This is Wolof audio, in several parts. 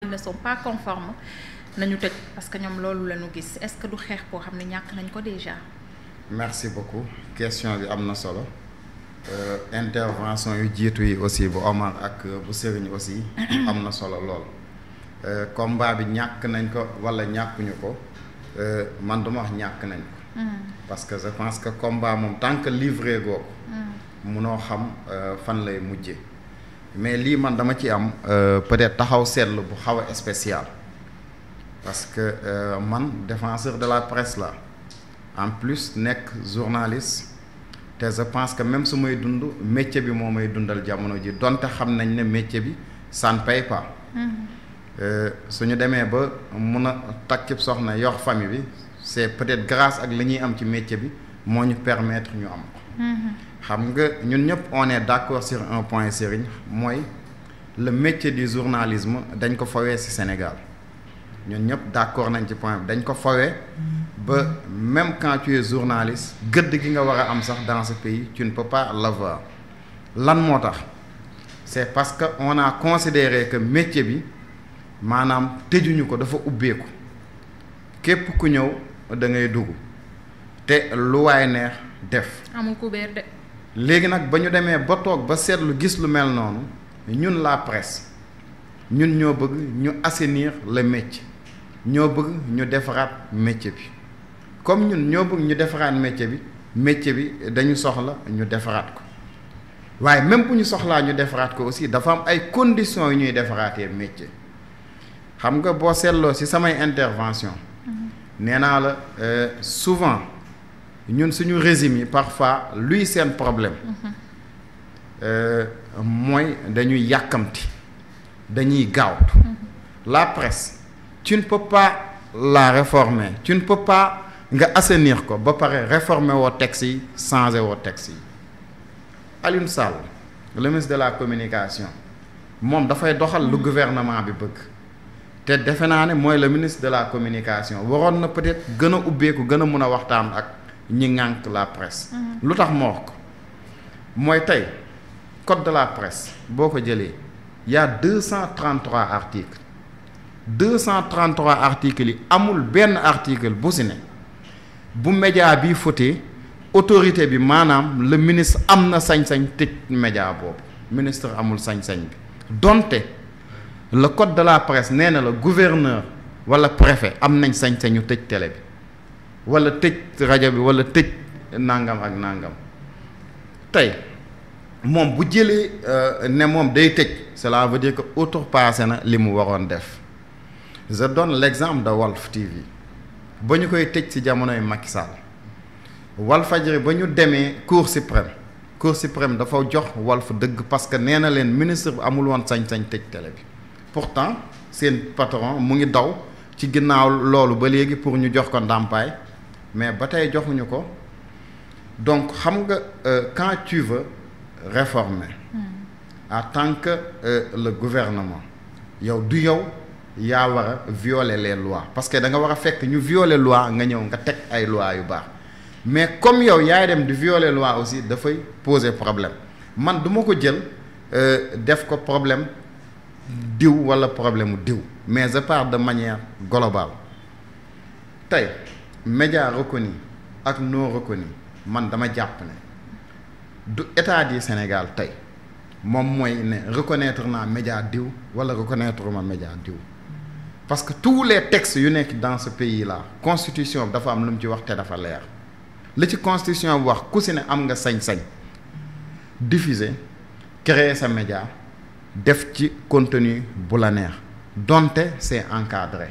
ne sont pas conformes nañu tëj parce que ñoom loolu la ñu gis est-ce que du xeex koo xam ne ñàkk nañ ko déjà. merci beaucoup question bi am na solo intervention yu jiitu yi aussi bu Omar ak bu Serigne aussi am na solo lool combat bi ñàkk nañ ko wala ñàkkuñu ko man duma wax ñàkk nañ ko. parce que je pense que combat moom tant que livré goo ko munoo xam fan lay mujje mais lii man dama ci am peut-être taxaw seetlu bu xaw a spécial parce que man défenseur de la presse la en plus nekk journaliste te je pense que même su may dund métier bi moo may dundal jamono ji donte xam nañ ne métier bi ça ne paye pas. suñu demee ba mun a takk soxna yor famille bi c'est peut-être grâce ak li ñuy am ci métier bi moo ñu permettre ñu am ko. xam nga ñun ñëpp on est d'accord sur un point Serigne mooy le métier du journalisme dañ ko fawee ci Sénégal ñun ñëpp d'accord nañ ci point bi dañ ko fawee ba même quand tu es journaliste gëdd gi nga war a am sax dans ce pays tu ne peux pas l'avoir lan moo tax c'est parce que on a considéré que métier bi maanaam tëjuñu ko dafa ubbeeku képp ku ñëw da ngay dugg te lu waay neex def. amul kubéer de. léegi nag ba ñu demee ba toog ba seetlu gis lu mel noonu ñun la presse ñun ñoo bëgg ñu assainir le métier ñoo bëgg ñu defaraat métier bi comme ñun ñoo bëgg ñu defaraat métier bi dañu soxla ñu defaraat ko waaye même bu ñu soxlaa ñu defaraat ko aussi dafa am ay conditions yu ñuy defaraatee métier xam nga boo seetloo ci samay intervention nee naa la souvent ñun suñu régime yi parfois luy seen problème mooy dañuy yàkkamti dañuy gaawtu la presse tu ne peux pas la réformer tu ne peux pas nga assainir ko ba pare réformer woo texte yi changer woo texte yi Alioune Sall le ministre de la communication moom dafay doxal lu gouvernement bi bëgg te defe naa ne mooy le ministre de la communication waroon na peut-être gën a ubbeeku gën a mun a waxtaan ak ñi ŋànk la presse. lu tax moo wax ko mooy tey code de la presse boo ko jëlee y a 233 articles 233 articles yi amul benn article bu si ne bu média bi fotee autorité bi maanaam le ministre am na sañ-sañ tëj média boobu ministre amul sañ-sañ bi donte le code de la presse nee na la gouverneur wala préfet am nañ sañ-sañu tëj télé bi wala tëj rajo bi wala tëj nangam ak nangam tey moom bu jëlee ne moom day tëj cela veut dire que outrepassé na li mu waroon def je donne l'exemple de Walf TV ba ñu koy tëj ci jamonoy Macky Sall Walfadjri ba ñu demee Cour suprême dafa jox Walf dëgg parce que nee na leen ministre bi amul woon sañ-sañ tëj télé bi pourtant seen patron mu ngi daw ci ginnaaw loolu ba léegi pour ñu jox ko ndàmpaay mais ba tey joxuñu ko donc xam nga quand tu veux réformer en tant que le gouvernement yow du yow yaa war a violer les lois parce que da nga war a fekk ñu violer loi nga ñëw nga teg ay loi yu baax mais comme yow yaay dem di violer loi aussi dafay poser problème man du ma ko jël def ko problème diw wala problème mu diw mais je parle de manière globale tey média reconnu ak non reconnu man dama jàpp ne du état du Sénégal tey moom mooy ne reconnaître naa média diw wala reconnaître ma média diw parce que tous les textes yu nekk dans ce pays là constitution bi dafa am lu mu ci wax te dafa leer li ci constitution bi wax ku si ne am nga sañ-sañ diffuser créer sa média def ci contenu bu la neex donte c'est encadré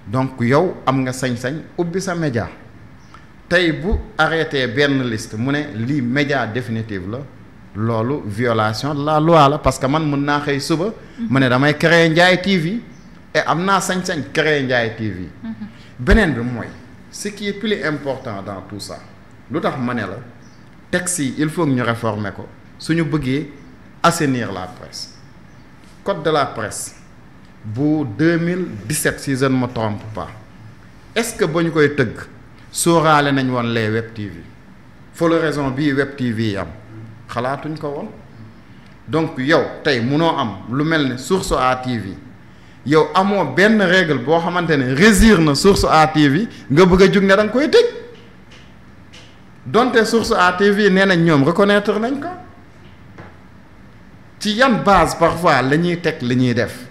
donc yow am nga sañ-sañ ubbi sa média tey bu arrêté benn liste mu ne lii média définitive la loolu violation de la loi la parce que man mën naa xëy suba mu ne damay créer Ndiaye TV et am naa sañ-sañ créer Ndiaye TV beneen bi mooy ce qui est plus important dans tout ça lu tax ma ne la texte yi il faut que ñu réformer ko suñu bëggee assainir la presse code de la presse bu 2017 si je ne me trompe pas est-ce que ba ñu koy tëgg sóoraale nañ woon les web TV for la raison bii web TV yi am xalaatuñ ko woon donc yow tey munoo am lu mel ne Source A TV yow amoo benn règle boo xamante ne régir na Source A TV nga bëgg a jug ne da nga koy tëj donte Source A TV nee nañ ñoom reconnaître nañ ko ci yan base parfois la ñuy teg li ñuy def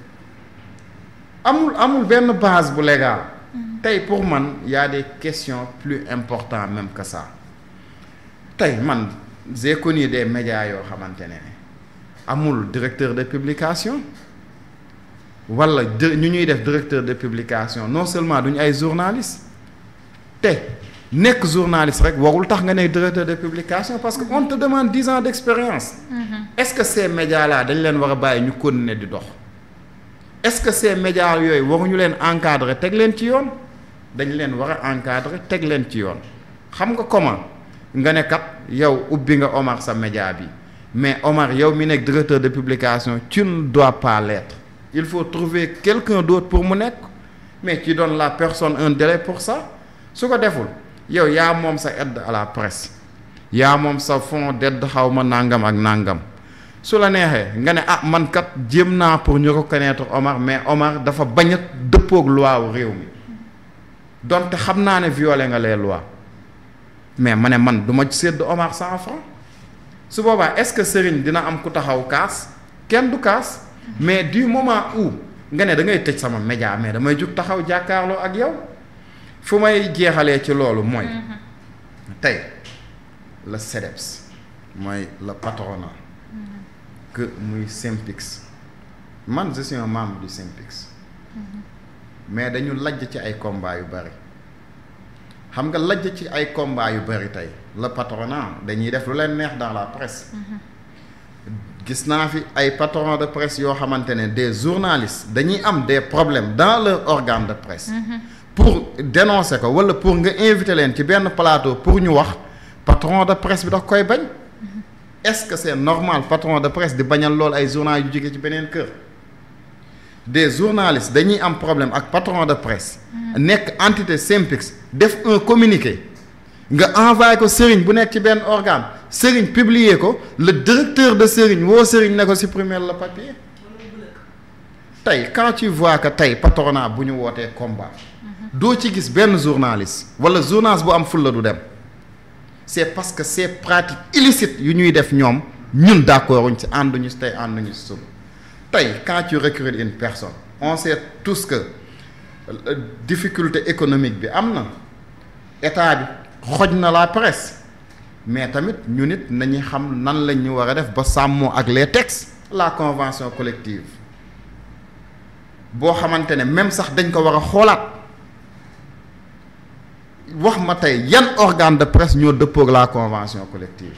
amul benn base bu légal tey pour man y a des questions plus importantes même que ça tey man j'ai connu des médias yoo xamante ne amul directeur de publication wala ñu ñuy def directeur de publication non seulement duñu ay journalistes te nekk journaliste rek warul tax nga nekk directeur de publication parce que on te demande 10 ans d'expérience. Est-ce que ces médias là dañ leen war a bàyyi ñu continuer di dox est-ce que ces médias yooyu waruñu leen encadrer teg leen ci yoon dañ leen war a encadrer teg leen ci yoon xam nga comment nga ne kat yow ubbi nga Omar sa média bi mais Omar yow mi nekk directeur de publication tu ne dois pas l'être il faut trouver quelqu'un d'autre pour mu nekk mais tu donnes la personne un délai pour ça su ko deful yow yaa moom sa aide à la presse yaa moom sa fonds d'aide xaw ma nangam ak nangam su la neexee nga ne ah man kat jéem naa pour ñu reconnaître Omar mais Omar dafa bañ a dëppoog loi wu réew mi donte xam naa ne violé nga les lois mais ma ne man du ma sédd Omar 100 francs su boobaa est-ce que Serigne dina am ku taxaw kaas kenn du kaas mais du moment où nga ne da ngay tëj sama média mais damay jug taxaw jàkkaarloo ak yow fu may jeexalee ci loolu mooy tey le CDEPS mooy le patronat que muy SYNPICS man je suis un membre du SYNPICS mais dañu lajj ci ay combats yu bari xam nga lajj ci ay combats yu bari tey le patronat dañuy def lu leen neex dans la presse gis naa fi ay patrons de presse yoo xamante ne des journalistes dañuy am des problèmes dans leur organe de presse pour dénoncer ko wala pour nga inviter leen ci benn plateau pour ñu wax patron de presse bi da koy bañ est-ce que c'est normal patron de presse di bañal lool ay journalistes yu jóge ci beneen kër des journalistes dañuy am problème ak patron de presse nekk entité SYNPICS def un communiqué nga envoyé ko Serigne bu nekk ci benn organe Serigne publier ko le directeur de Serigne woo Serigne ne ko supprimer le papier tey quand tu vois que tey patronat bu ñu wootee combat doo ci gis benn journaliste wala journaliste bu am fulla du dem c'est parce que ces pratiques illicites yu ñuy def ñoom ñun d'accorduñ ci ànduñu si tey ànduñu si suba tey quand tu recrutes une personne on sait tous que difficulté économique bi am na état bi xoj na la presse mais tamit ñu nit nañu xam nan lañ ñu war a def ba sàmmoo ak les textes la convention collective boo xamante ne même sax dañ ko war a xoolaat wax ma tey yan organe de presse ñoo dëppoog la convention collective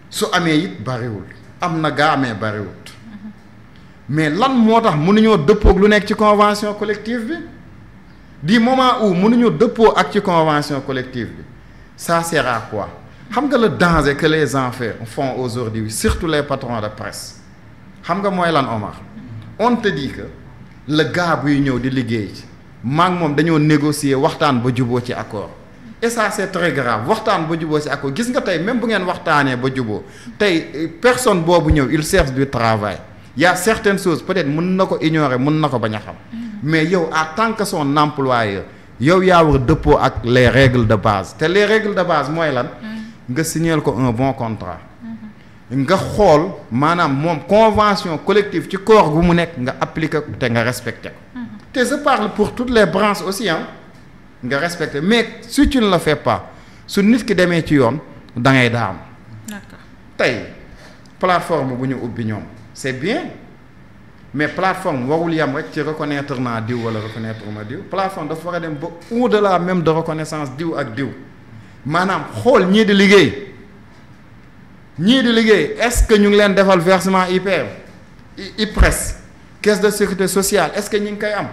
su amee it bariwul am na gaa amee bariwul mais lan moo tax mënuñoo dëppoog lu nekk ci convention collective bi du moment où mënuñoo dëppoo ak ci convention collective bi ça sert à quoi xam nga le danger que les enfants font aujourd'hui surtout les patrons de presse xam nga mooy lan Omar on te dit que le gars buy ñëw di liggéey ci maa ngi moom dañoo négocier waxtaan ba juboo ci accord et ça c'est très grave waxtaan ba juboo ci accord gis nga tey même bu ngeen waxtaanee ba juboo tey personne boobu ñëw il cherche du travail il y a certaines choses peut-être mën na ko ignorer mën na ko bañ a xam mais yow en tant que son employeur yow yaa war a dëppoo ak les règles de base te les règles de base mooy lan nga signer ko un bon contrat nga xool maanaam moom convention collective ci corps gu mu nekk nga appliquer ko te nga respecter ko te je parle pour toutes les branches aussi nga respecter mais si tu ne le fais pas su nit ki demee ci yoon da ngay daam tey plateforme bu ñu ubbi ñoom c'est bien mais plateforme warul yam rek ci reconnaître naa diw wala reconnaître ma diw plateforme dafa war a dem ba au-delà même de reconnaissance diw ak diw maanaam xool ñii di liggéey est-ce que ñu ngi leen defal versement IPRES caisse de sécurité sociale est-ce que ñu ngi koy am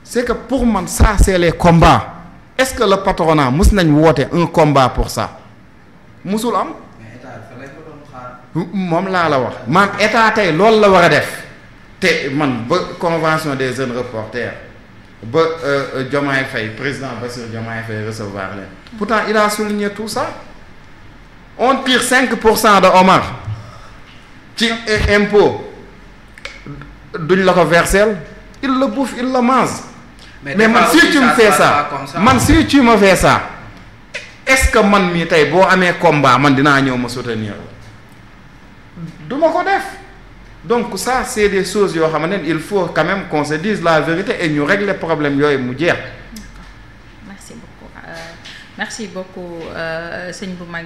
c'est que pour man ça c'est les combats est-ce que le patronat mus nañ woote un combat pour ça musul am moom laa la wax man état tey loolu la war a def te man ba convention des jeunes reporters ba Diomaye Faye président Bassirou Diomaye Faye recevoir leen pourtant il a souligné tout ça on tire 5% de Omar ci impôt duñ la ko versel il le bouffe il le mange. mais man si tu me fais ça man si tu me fais ça est-ce que man mii tey boo amee combat man dinaa ñëw ma soutenir du ma ko def. donc ça c'est des choses yoo xamante ne il faut quand même qu'on se dise la vérité et ñu régler problème yooyu mu jeex. merci beaucoup sëñ bu mag